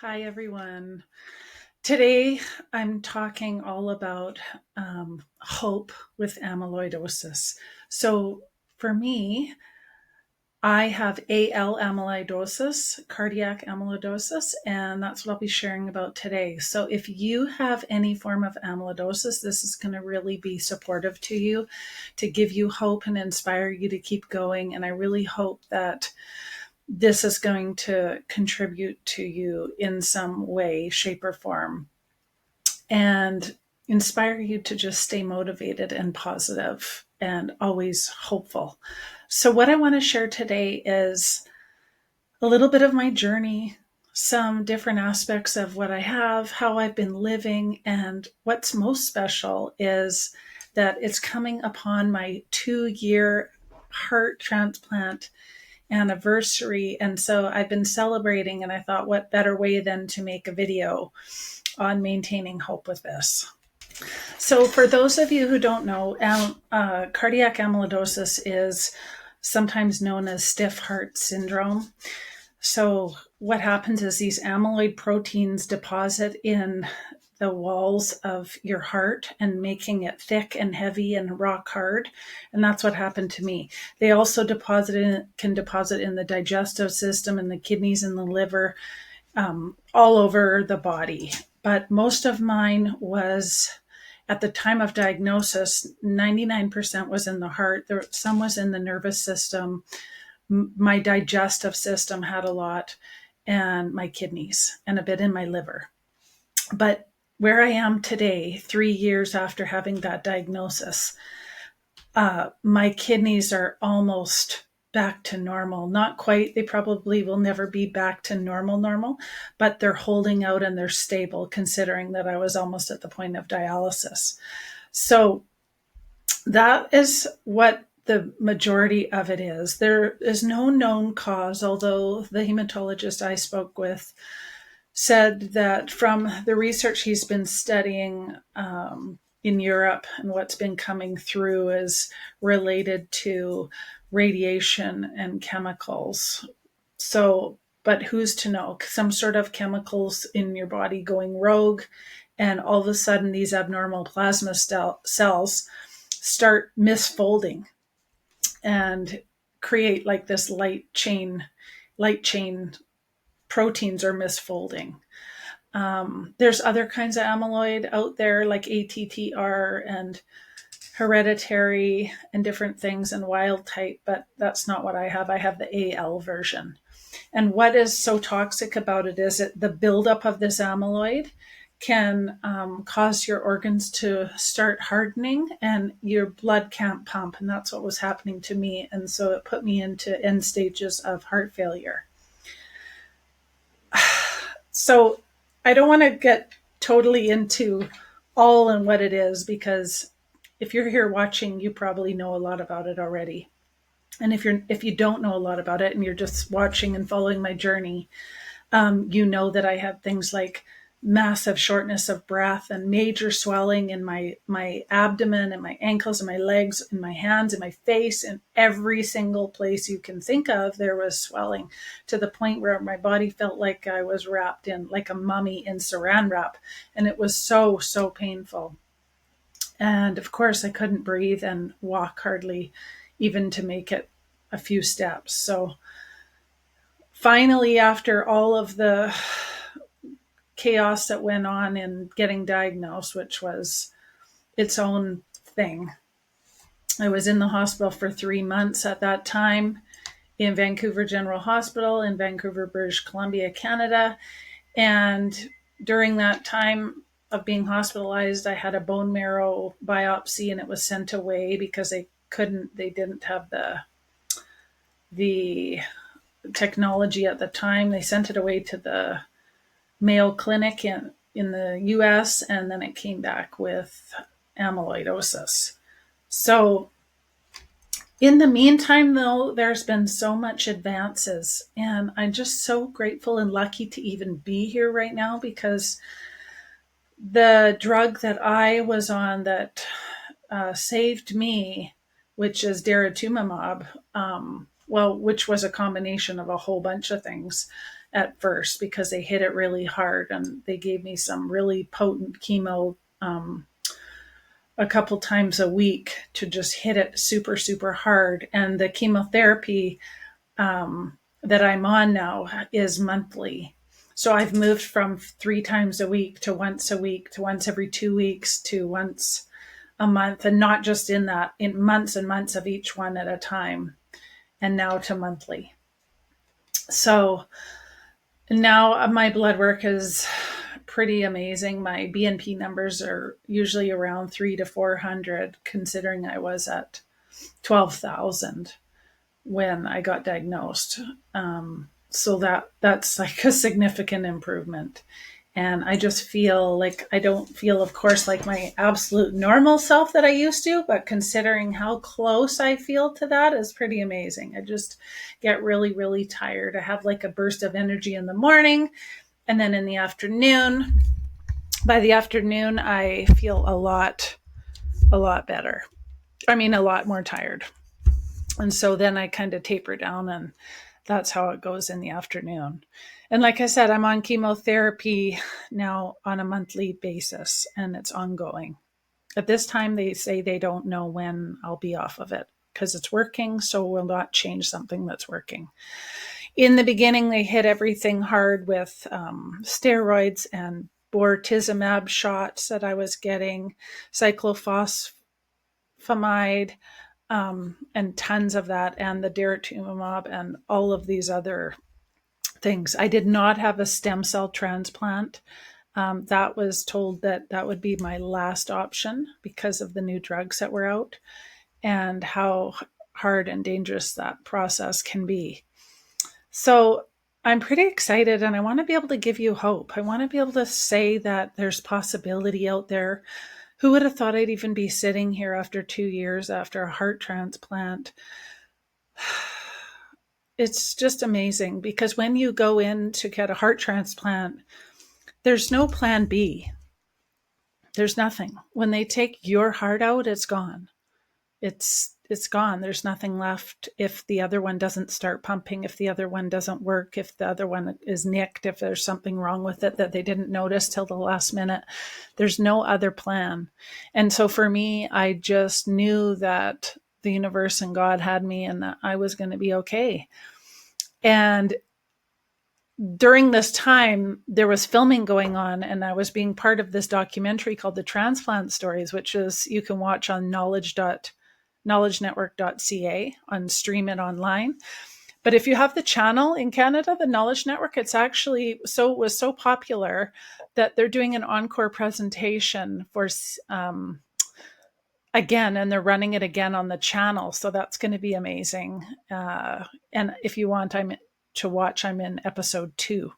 Hi, everyone. Today, I'm talking all about hope with amyloidosis. So, for me, I have AL amyloidosis, cardiac amyloidosis, and that's what I'll be sharing about today. So, if you have any form of amyloidosis, this is going to really be supportive to you, to give you hope and inspire you to keep going. And I really hope that this is going to contribute to you in some way, shape, or form, and inspire you to just stay motivated and positive and always hopeful. So, what I want to share today is a little bit of my journey, some different aspects of what I have, how I've been living, and what's most special is that it's coming upon my 2-year heart transplant anniversary. And so I've been celebrating, and I thought, what better way than to make a video on maintaining hope with this. So, for those of you who don't know, cardiac amyloidosis is sometimes known as stiff heart syndrome. So, what happens is these amyloid proteins deposit in the walls of your heart and making it thick and heavy and rock hard. And that's what happened to me. They also can deposit in the digestive system, in the kidneys, and the liver, all over the body. But most of mine was, at the time of diagnosis, 99% was in the heart. Some was in the nervous system. My digestive system had a lot, and my kidneys, and a bit in my liver. But where I am today, 3 years after having that diagnosis, my kidneys are almost back to normal. Not quite. They probably will never be back to normal, but they're holding out and they're stable, considering that I was almost at the point of dialysis. So that is what the majority of it is. There is no known cause, although the hematologist I spoke with said that from the research he's been studying in Europe, and what's been coming through is related to radiation and chemicals. So, but who's to know? Some sort of chemicals in your body going rogue, and all of a sudden these abnormal plasma cells start misfolding and create like this light chain proteins are misfolding. There's other kinds of amyloid out there, like ATTR and hereditary and different things, and wild type, but that's not what I have. I have the AL version. And what is so toxic about it is that the buildup of this amyloid can cause your organs to start hardening and your blood can't pump. And that's what was happening to me. And so it put me into end stages of heart failure. So I don't want to get totally into all and what it is, because if you're here watching, you probably know a lot about it already. And if you don't know a lot about it and you're just watching and following my journey, you know that I have things like massive shortness of breath and major swelling in my abdomen and my ankles and my legs and my hands and my face, and every single place you can think of, there was swelling, to the point where my body felt like I was wrapped in like a mummy in saran wrap. And it was so painful. And of course I couldn't breathe and walk hardly, even to make it a few steps. So finally, after all of the chaos that went on in getting diagnosed, which was its own thing, I was in the hospital for 3 months at that time, in Vancouver General Hospital in Vancouver, British Columbia, Canada. And during that time of being hospitalized, I had a bone marrow biopsy, and it was sent away because they didn't have the technology at the time. They sent it away to the Mayo Clinic in the US, and then it came back with amyloidosis. So in the meantime, though, there's been so much advances, and I'm just so grateful and lucky to even be here right now, because the drug that I was on that saved me, which is daratumumab, which was a combination of a whole bunch of things, at first because they hit it really hard, and they gave me some really potent chemo a couple times a week to just hit it super, super hard. And the chemotherapy that I'm on now is monthly. So I've moved from 3 times a week to once a week to once every 2 weeks to once a month, and not just in that, in months and months of each one at a time, and now to monthly. So now my blood work is pretty amazing. My BNP numbers are usually around 300 to 400, considering I was at 12,000 when I got diagnosed. So that's like a significant improvement. And I just feel like I don't feel, of course, like my absolute normal self that I used to, but considering how close I feel to that is pretty amazing. I just get really, really tired. I have like a burst of energy in the morning, and then in the afternoon, by the afternoon, I feel a lot better. I mean, a lot more tired. And so then I kind of taper down, and that's how it goes in the afternoon. And like I said, I'm on chemotherapy now on a monthly basis, and it's ongoing. At this time, they say they don't know when I'll be off of it because it's working, so we'll not change something that's working. In the beginning, they hit everything hard with steroids and bortezomib shots that I was getting, cyclophosphamide, and tons of that, and the daratumumab, and all of these other things. I did not have a stem cell transplant. That was told that that would be my last option because of the new drugs that were out and how hard and dangerous that process can be. So I'm pretty excited, and I want to be able to give you hope. I want to be able to say that there's possibility out there. Who would have thought I'd even be sitting here after 2 years after a heart transplant? It's just amazing because when you go in to get a heart transplant, there's no plan B. There's nothing. When they take your heart out, it's gone. It's gone. There's nothing left if the other one doesn't start pumping, if the other one doesn't work, if the other one is nicked, if there's something wrong with it that they didn't notice till the last minute. There's no other plan. And so for me, I just knew that the universe and God had me and that I was going to be okay. And during this time, there was filming going on, and I was being part of this documentary called The Transplant Stories, which is you can watch on knowledgenetwork.ca on Stream It Online. But if you have the channel in Canada, the Knowledge Network, it's actually was so popular that they're doing an encore presentation for again, and they're running it again on the channel. So that's going to be amazing. And if you want to watch, I'm in episode 2.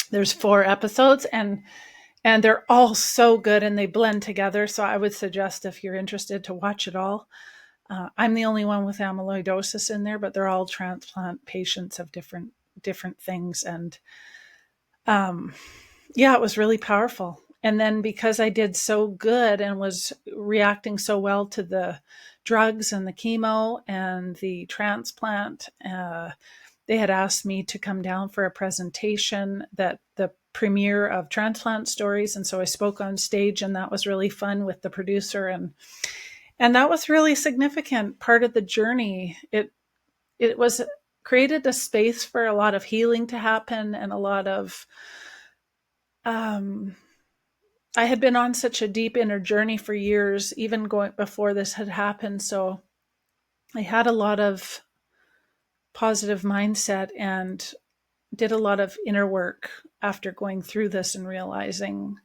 There's 4 episodes, and they're all so good and they blend together. So I would suggest, if you're interested, to watch it all. I'm the only one with amyloidosis in there, but they're all transplant patients of different things. And yeah, it was really powerful. And then because I did so good and was reacting so well to the drugs and the chemo and the transplant, they had asked me to come down for a presentation, that the premiere of Transplant Stories. And so I spoke on stage, and that was really fun with the producer. And that was really significant part of the journey. It was created a space for a lot of healing to happen, and a lot of, I had been on such a deep inner journey for years, even going before this had happened. So I had a lot of positive mindset and did a lot of inner work after going through this and realizing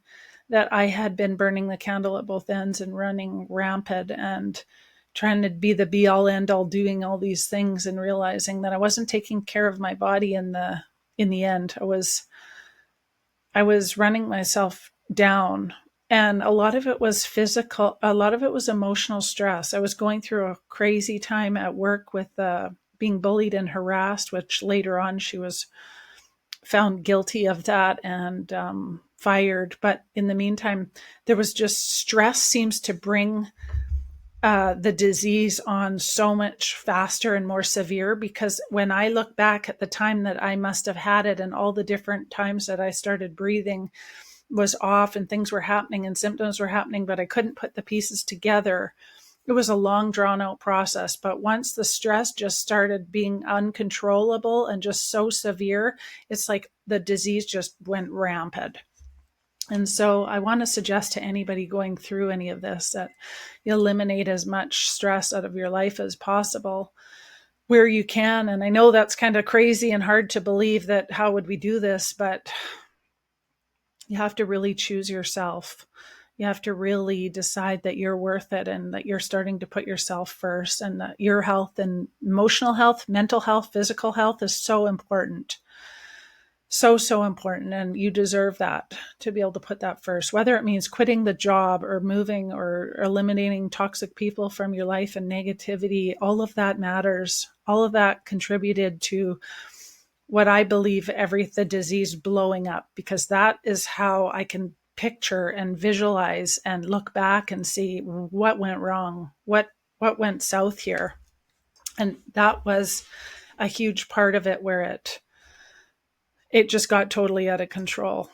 that I had been burning the candle at both ends and running rampant and trying to be the be all end all, doing all these things, and realizing that I wasn't taking care of my body in the end. I was running myself down, and a lot of it was physical. A lot of it was emotional stress. I was going through a crazy time at work with being bullied and harassed, which later on she was found guilty of that and fired. But in the meantime, there was just stress seems to bring the disease on so much faster and more severe, because when I look back at the time that I must have had it and all the different times that I started breathing was off and things were happening and symptoms were happening, but I couldn't put the pieces together. It was a long, drawn out process. But once the stress just started being uncontrollable and just so severe, it's like the disease just went rampant. And so I want to suggest to anybody going through any of this that you eliminate as much stress out of your life as possible where you can. And I know that's kind of crazy and hard to believe, that how would we do this? But you have to really choose yourself. You have to really decide that you're worth it and that you're starting to put yourself first, and that your health and emotional health, mental health, physical health is so important. So important. And you deserve that, to be able to put that first, whether it means quitting the job or moving or eliminating toxic people from your life and negativity. All of that matters. All of that contributed to what I believe the disease blowing up, because that is how I can picture and visualize and look back and see what went wrong, what went south here. And that was a huge part of it, where it just got totally out of control.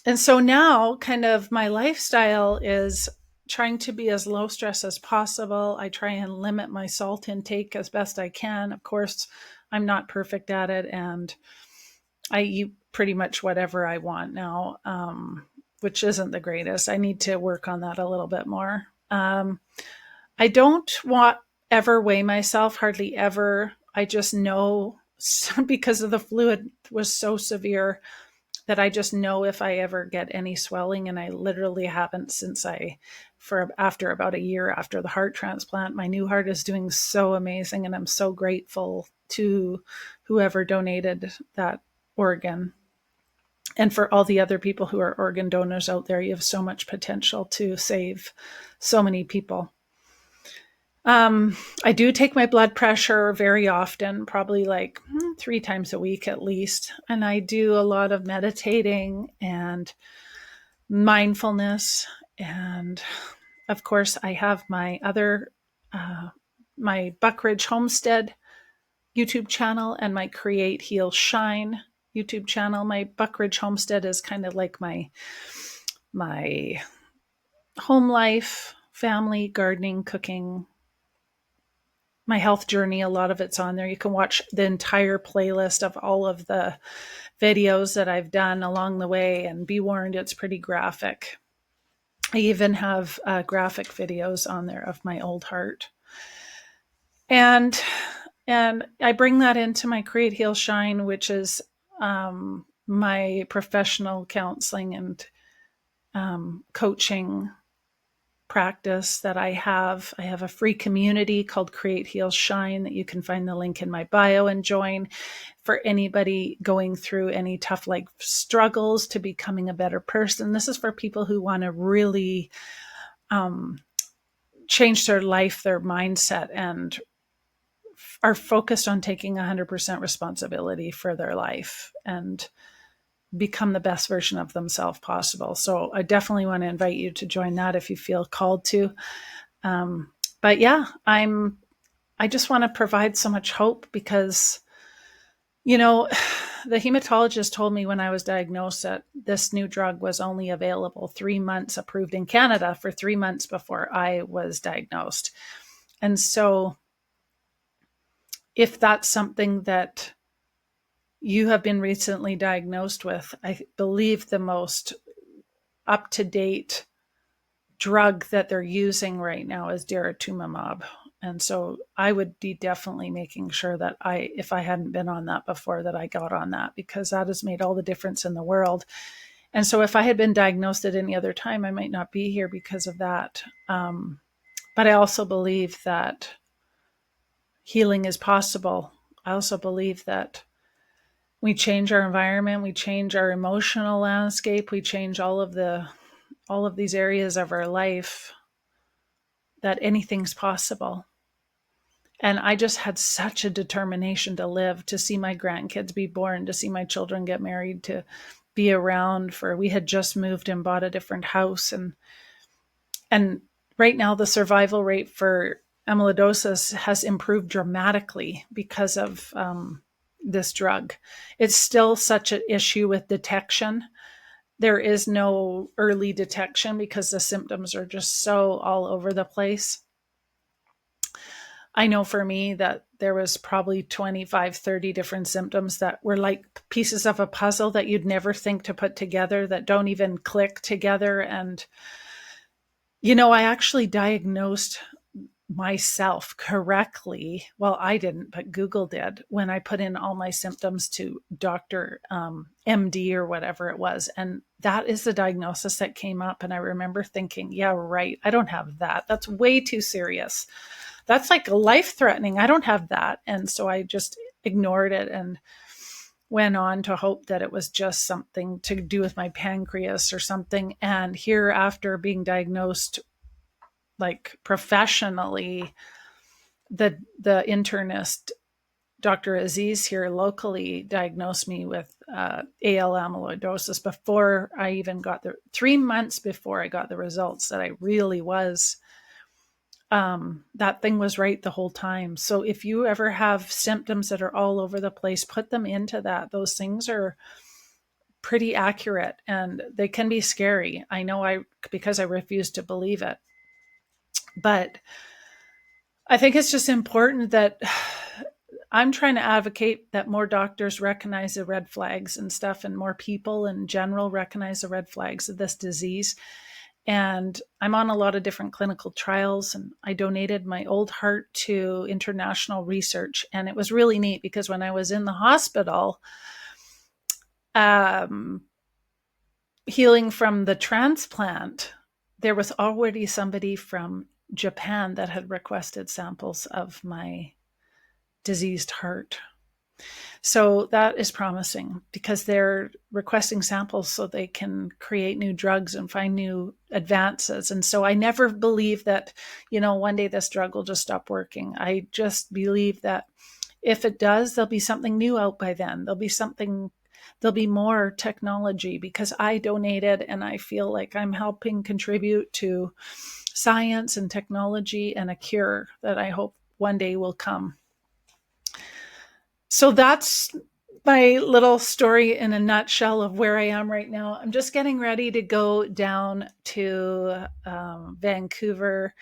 And so now kind of my lifestyle is trying to be as low stress as possible. I try and limit my salt intake as best I can. Of course, I'm not perfect at it, and I eat pretty much whatever I want now, which isn't the greatest. I need to work on that a little bit more. I don't ever weigh myself, hardly ever. I just know, because of the fluid was so severe, that I just know if I ever get any swelling, and I literally haven't since after about a year after the heart transplant. My new heart is doing so amazing, and I'm so grateful to whoever donated that organ. And for all the other people who are organ donors out there, you have so much potential to save so many people. I do take my blood pressure very often, probably like 3 times a week at least. And I do a lot of meditating and mindfulness. And of course, I have my my Buckridge Homestead YouTube channel and my CreateHealShine YouTube channel. My Buckridge Homestead is kind of like my home life, family, gardening, cooking, my health journey. A lot of it's on there. You can watch the entire playlist of all of the videos that I've done along the way, and be warned, it's pretty graphic. I even have graphic videos on there of my old heart. And I bring that into my Create, Heal, Shine, which is my professional counseling and coaching practice that I have. I have a free community called Create, Heal, Shine that you can find the link in my bio and join, for anybody going through any tough life struggles to becoming a better person. This is for people who want to really change their life, their mindset, and are focused on taking 100% responsibility for their life and become the best version of themselves possible. So I definitely want to invite you to join that if you feel called to. But yeah, I just want to provide so much hope, because, the hematologist told me when I was diagnosed that this new drug was only available 3 months, approved in Canada for 3 months before I was diagnosed. And so if that's something that you have been recently diagnosed with, I believe the most up-to-date drug that they're using right now is daratumumab. And so I would be definitely making sure that if I hadn't been on that before, that I got on that, because that has made all the difference in the world. And so if I had been diagnosed at any other time, I might not be here because of that. But I also believe that healing is possible. I also believe that we change our environment, we change our emotional landscape, we change all of these areas of our life, that anything's possible. And I just had such a determination to live, to see my grandkids be born, to see my children get married, to be around we had just moved and bought a different house. And right now the survival rate for amyloidosis has improved dramatically because of this drug. It's still such an issue with detection. There is no early detection because the symptoms are just so all over the place. I know for me that there was probably 25, 30 different symptoms that were like pieces of a puzzle that you'd never think to put together, that don't even click together. And, I actually diagnosed myself correctly. Well, I didn't, but Google did, when I put in all my symptoms to Dr. MD or whatever it was. And that is the diagnosis that came up. And I remember thinking, yeah, right, I don't have that. That's way too serious. That's like life-threatening. I don't have that. And so I just ignored it and went on to hope that it was just something to do with my pancreas or something. And here, after being diagnosed like professionally, the internist, Dr. Aziz here locally, diagnosed me with AL amyloidosis before I even got 3 months before I got the results that I really was. That thing was right the whole time. So if you ever have symptoms that are all over the place, put them into that. Those things are pretty accurate and they can be scary. I know because I refuse to believe it. But I think it's just important that I'm trying to advocate that more doctors recognize the red flags and stuff, and more people in general recognize the red flags of this disease. And I'm on a lot of different clinical trials, and I donated my old heart to international research. And it was really neat because when I was in the hospital, healing from the transplant, there was already somebody from Japan that had requested samples of my diseased heart. So that is promising because they're requesting samples so they can create new drugs and find new advances. And so I never believe that, one day this drug will just stop working. I just believe that if it does, there'll be something new out by then. There'll be more technology because I donated and I feel like I'm helping contribute to science and technology and a cure that I hope one day will come. So that's my little story in a nutshell of where I am right now. I'm just getting ready to go down to Vancouver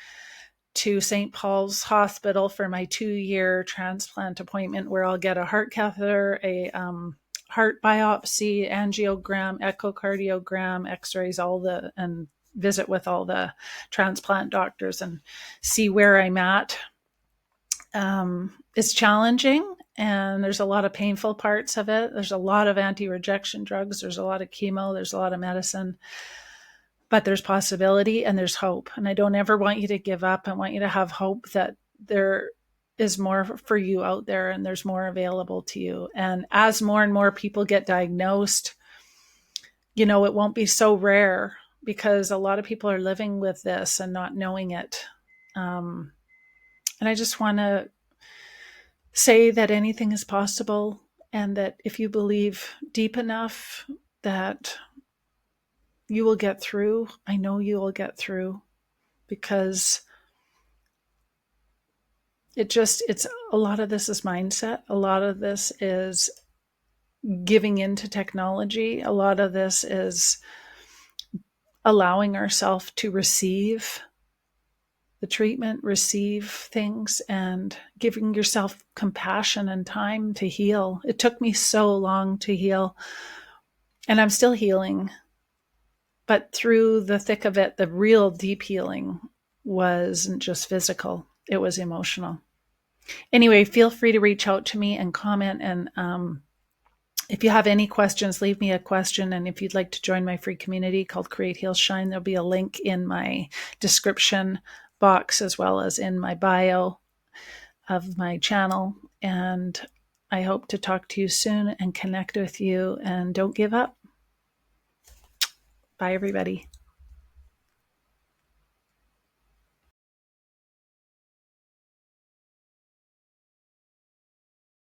to St. Paul's Hospital for my 2-year transplant appointment, where I'll get a heart catheter, a heart biopsy, angiogram, echocardiogram, x-rays, and visit with all the transplant doctors and see where I'm at. It's challenging and there's a lot of painful parts of it. There's a lot of anti-rejection drugs. There's a lot of chemo. There's a lot of medicine. But there's possibility and there's hope. And I don't ever want you to give up. I want you to have hope that there is more for you out there and there's more available to you. And as more and more people get diagnosed, it won't be so rare because a lot of people are living with this and not knowing it. And I just want to say that anything is possible and that if you believe deep enough that you will get through. I know you will get through because it's a lot of this is mindset. A lot of this is giving into technology. A lot of this is allowing ourselves to receive the treatment, receive things, and giving yourself compassion and time to heal. It took me so long to heal, and I'm still healing. But through the thick of it, the real deep healing wasn't just physical, it was emotional. Anyway, feel free to reach out to me and comment. And if you have any questions, leave me a question. And if you'd like to join my free community called CreateHealShine, there'll be a link in my description box as well as in my bio of my channel. And I hope to talk to you soon and connect with you. And don't give up. Bye, everybody.